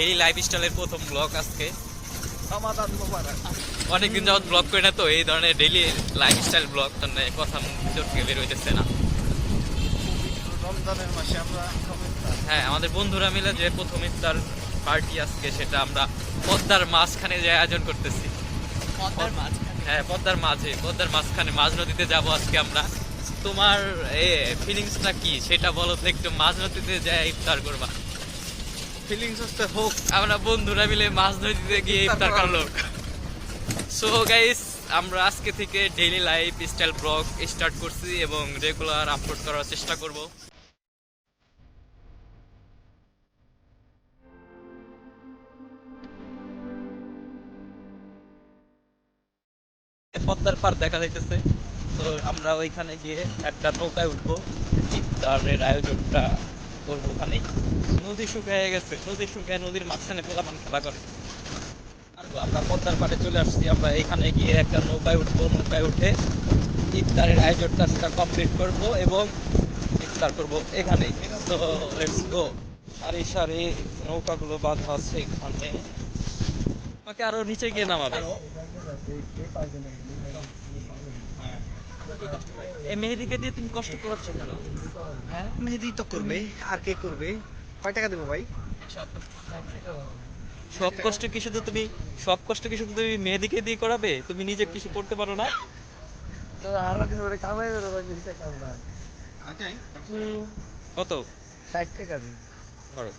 এই লাইফস্টাইলের প্রথম ব্লগ আজকে। অনেকদিন যাবত ব্লগ করি না, তো এই ধরনের ডেইলি লাইফস্টাইল ব্লগ মানে কথা মুখ ভিতর থেকে বের হইতেছে না। রমজানের মাসে আমরা হ্যাঁ, আমাদের বন্ধুরা মিলে যে প্রথম ইফতার পার্টি আজকে, সেটা আমরা পদ্মার মাঝখানে যে আয়োজন করতেছি। হ্যাঁ, পদ্মার মাঝখানে মাঝ নদীতে যাব আজকে আমরা। তোমার ফিলিংসটা কি সেটা বলো তো একটু। মাঝ নদীতে যায় ইফতার করবা, ফিলিংস হচ্ছে হোক। আমরা বন্ধুরা মিলে মাঝ নদীতে গিয়ে ইফতার করলো। সো গাইস, আমরা আজকে থেকে daily life style blog start করছি এবং রেগুলার আপলোড করার চেষ্টা করব। পদ্মার পার দেখা যাইতেছে, তো আমরা ওইখানে গিয়ে একটা নৌকায় উঠবো, ইফতারের আয়োজনটা করবো ওখানে। নদী শুকিয়ে গেছে, নদীর মাঝখানে পোলাপান খেলা করে। আর আমরা পদ্মার পাড়ে চলে আসছি, আমরা এখানে গিয়ে একটা নৌকায় উঠবো, নৌকায় উঠে ইফতারের আয়োজনটা কমপ্লিট করব এবং ইফতার করব এখানেই। তো লেটস গো। সারি সারি নৌকাগুলো বাঁধা আছে এখানে। আমাকে আরো নিচে গিয়ে নামাবে। এই মেহেদিকে দিয়ে তুমি কষ্ট করাচ্ছ কেন? হ্যাঁ, মেহেদি তো করবে, আর কে করবে? কয় টাকা দেবো ভাই? সব কষ্ট কি শুধু তুমি মেহেদিকে দিয়ে করাবে? তুমি নিজে কিছু করতে পারো না? তো আরো কিছু করে কামাই দেবো ভাই, বেশি টাকা না। কত 60 টাকা দিন। ধরো,